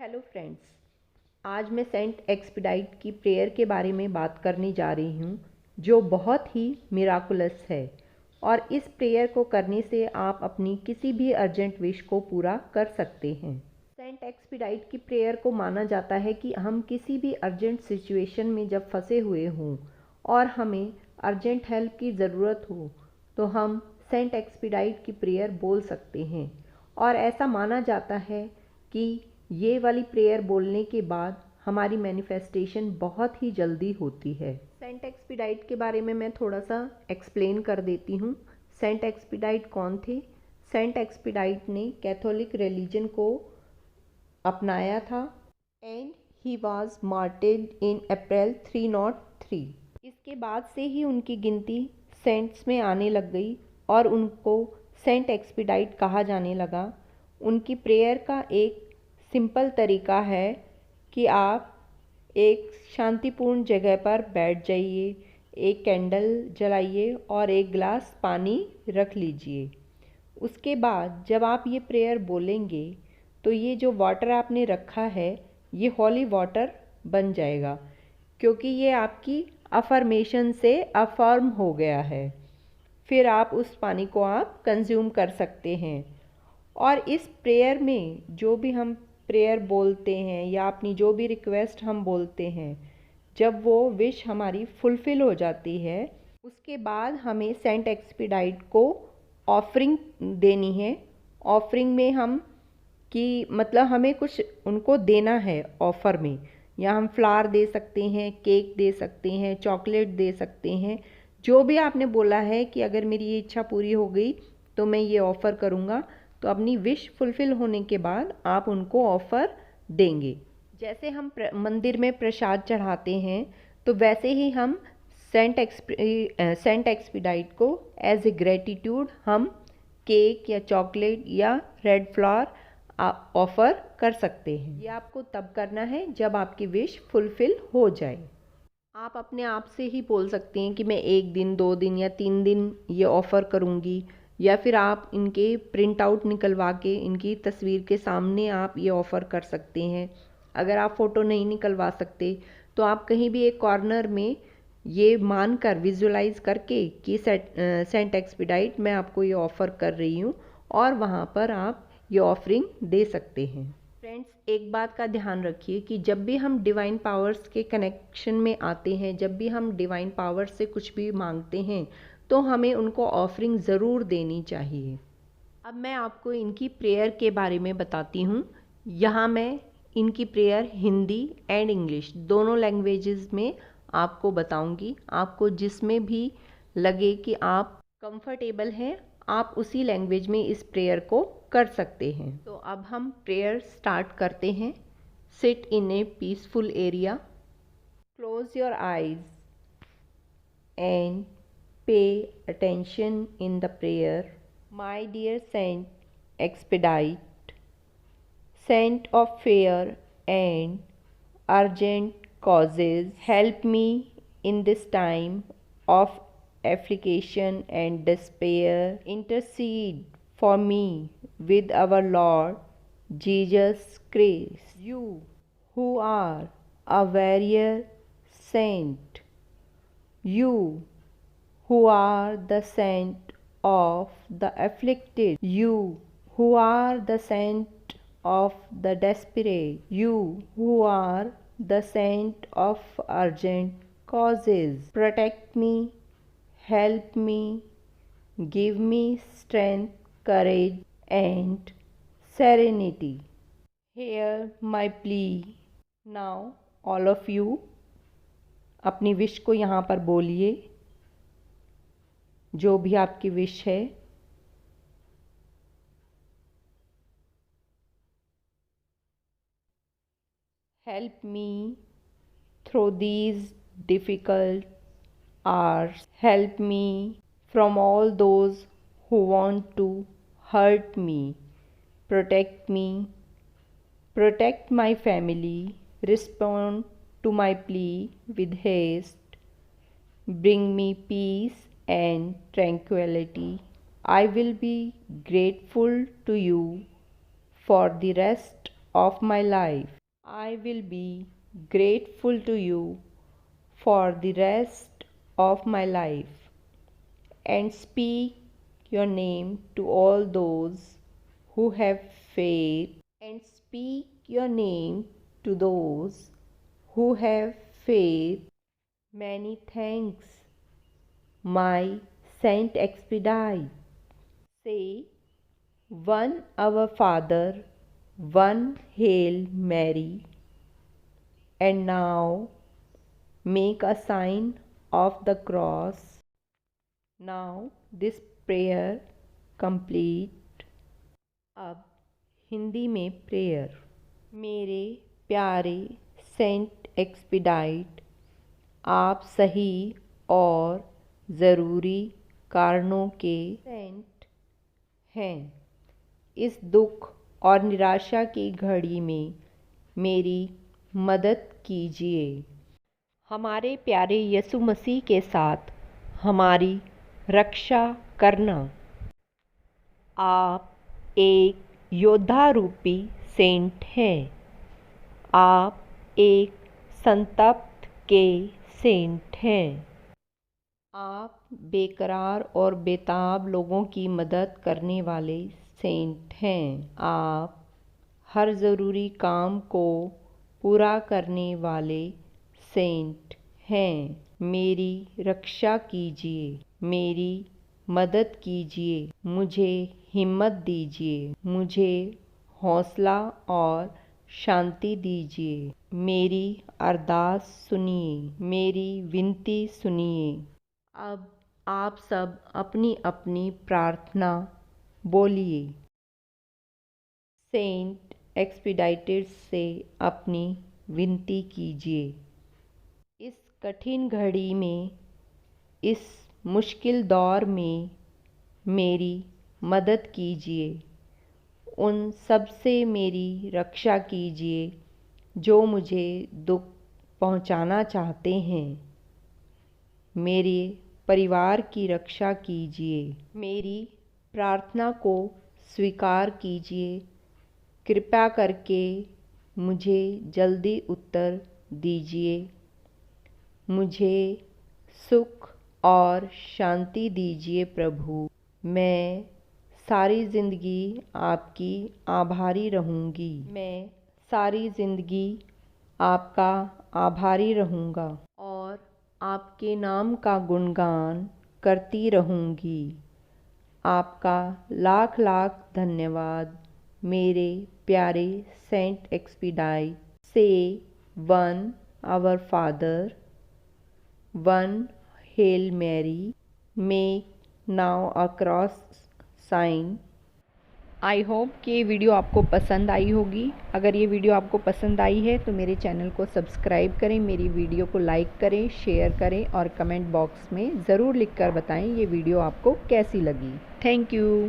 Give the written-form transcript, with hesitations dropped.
Hello friends, आज मैं Saint expedite की प्रेयर के बारे में बात करने जा रही हूँ जो बहुत ही मिराकुलस है। और इस प्रेयर को करने से आप अपनी किसी भी अर्जेंट विश को पूरा कर सकते हैं। सेंट एक्सपीडाइट की प्रेयर को माना जाता है कि हम किसी भी अर्जेंट सिचुएशन में जब फंसे हुए हों और हमें अर्जेंट हेल्प की ज़रूरत हो तो हम सेंट एक्सपीडाइट की प्रेयर बोल सकते हैं। और ऐसा माना जाता है कि ये वाली प्रेयर बोलने के बाद हमारी मैनिफेस्टेशन बहुत ही जल्दी होती है। सेंट एक्सपीडाइट के बारे में मैं थोड़ा सा एक्सप्लेन कर देती हूँ। सेंट एक्सपीडाइट कौन थे? सेंट एक्सपीडाइट ने कैथोलिक रिलीजन को अपनाया था एंड ही वॉज मार्टेड इन अप्रैल 303। इसके बाद से ही उनकी गिनती सेंट्स में आने लग गई और उनको सेंट एक्सपीडाइट कहा जाने लगा। उनकी प्रेयर का एक सिंपल तरीका है कि आप एक शांतिपूर्ण जगह पर बैठ जाइए, एक कैंडल जलाइए और एक गिलास पानी रख लीजिए। उसके बाद जब आप ये प्रेयर बोलेंगे तो ये जो वाटर आपने रखा है ये हॉली वाटर बन जाएगा, क्योंकि ये आपकी अफर्मेशन से अफर्म हो गया है। फिर आप उस पानी को आप कंज्यूम कर सकते हैं। और इस प्रेयर में जो भी हम प्रेयर बोलते हैं या अपनी जो भी रिक्वेस्ट हम बोलते हैं, जब वो विश हमारी फुलफ़िल हो जाती है उसके बाद हमें सेंट एक्सपीडाइट को ऑफरिंग देनी है। ऑफरिंग में हम कि मतलब हमें कुछ उनको देना है ऑफ़र में, या हम फ्लावर दे सकते हैं, केक दे सकते हैं, चॉकलेट दे सकते हैं। जो भी आपने बोला है कि अगर मेरी ये इच्छा पूरी हो गई तो मैं ये ऑफ़र करूँगा, तो अपनी विश फुलफ़िल होने के बाद आप उनको ऑफ़र देंगे। जैसे हम मंदिर में प्रसाद चढ़ाते हैं तो वैसे ही हम सेंट एक्सपीडाइट को एज ए ग्रेटिट्यूड हम केक या चॉकलेट या रेड फ्लावर ऑफ़र कर सकते हैं। ये आपको तब करना है जब आपकी विश फुलफ़िल हो जाए। आप अपने आप से ही बोल सकते हैं कि मैं 1 दिन, 2 दिन या 3 दिन ये ऑफ़र करूँगी, या फिर आप इनके प्रिंट आउट निकलवा के इनकी तस्वीर के सामने आप ये ऑफ़र कर सकते हैं। अगर आप फ़ोटो नहीं निकलवा सकते तो आप कहीं भी एक कॉर्नर में ये मानकर विजुलाइज़ करके कि सेंट एक्सपीडाइट मैं आपको ये ऑफ़र कर रही हूँ, और वहाँ पर आप ये ऑफरिंग दे सकते हैं। फ्रेंड्स, एक बात का ध्यान रखिए कि जब भी हम डिवाइन पावर्स के कनेक्शन में आते हैं, जब भी हम डिवाइन पावर्स से कुछ भी मांगते हैं तो हमें उनको ऑफरिंग ज़रूर देनी चाहिए। अब मैं आपको इनकी प्रेयर के बारे में बताती हूँ। यहाँ मैं इनकी प्रेयर हिंदी एंड इंग्लिश दोनों लैंग्वेजेस में आपको बताऊँगी। आपको जिसमें भी लगे कि आप कंफर्टेबल हैं आप उसी लैंग्वेज में इस प्रेयर को कर सकते हैं। तो अब हम प्रेयर स्टार्ट करते हैं। Sit in a peaceful area, close your eyes and pay attention in the prayer. My dear saint expedite, saint of fair and urgent causes, help me in this time of affliction and despair. Intercede for me with our Lord Jesus Christ. You who are a warrior saint, you who are the saint of the afflicted, you who are the saint of the desperate, you who are the saint of urgent causes. Protect me, help me, give me strength, courage, and serenity. Hear my plea. Now, all of you, अपनी wish को यहाँ पर बोलिए, जो भी आपकी wish है। Help me through these difficult hours. Help me from all those who want to hurt me. Protect me. Protect my family. Respond to my plea with haste. Bring me peace and tranquility. I will be grateful to you for the rest of my life. I will be grateful to you for the rest of my life and speak your name to all those who have faith and speak your name to those who have faith. Many thanks, my Saint Expedite. Say one Our Father, one Hail Mary, and now make a sign of the cross. Now this prayer complete. अब हिंदी में prayer. मेरे प्यारे saint expedite, आप सही और ज़रूरी कारणों के सेंट हैं। इस दुख और निराशा की घड़ी में मेरी मदद कीजिए। हमारे प्यारे यीशु मसीह के साथ हमारी रक्षा करना। आप एक योद्धा रूपी सेंट हैं। आप एक संतप्त के सेंट हैं। आप बेकरार और बेताब लोगों की मदद करने वाले सेंट हैं। आप हर ज़रूरी काम को पूरा करने वाले सेंट हैं। मेरी रक्षा कीजिए, मेरी मदद कीजिए, मुझे हिम्मत दीजिए, मुझे हौसला और शांति दीजिए। मेरी अरदास सुनिए, मेरी विनती सुनिए। अब आप सब अपनी अपनी प्रार्थना बोलिए। सेंट एक्सपीडाइटेड से अपनी विनती कीजिए। इस कठिन घड़ी में, इस मुश्किल दौर में मेरी मदद कीजिए। उन सब से मेरी रक्षा कीजिए जो मुझे दुख पहुंचाना चाहते हैं। मेरे परिवार की रक्षा कीजिए। मेरी प्रार्थना को स्वीकार कीजिए। कृपया करके मुझे जल्दी उत्तर दीजिए। मुझे सुख और शांति दीजिए प्रभु। मैं सारी ज़िंदगी आपकी आभारी रहूँगी। मैं सारी ज़िंदगी आपका आभारी रहूँगा और आपके नाम का गुणगान करती रहूँगी। आपका लाख लाख धन्यवाद मेरे प्यारे saint expedite. Say one Our Father, one Hail Mary, make now a cross sign. I hope कि ये वीडियो आपको पसंद आई होगी। अगर ये वीडियो आपको पसंद आई है तो मेरे चैनल को सब्सक्राइब करें, मेरी वीडियो को लाइक करें, शेयर करें और कमेंट बॉक्स में ज़रूर लिखकर बताएं ये वीडियो आपको कैसी लगी। Thank you.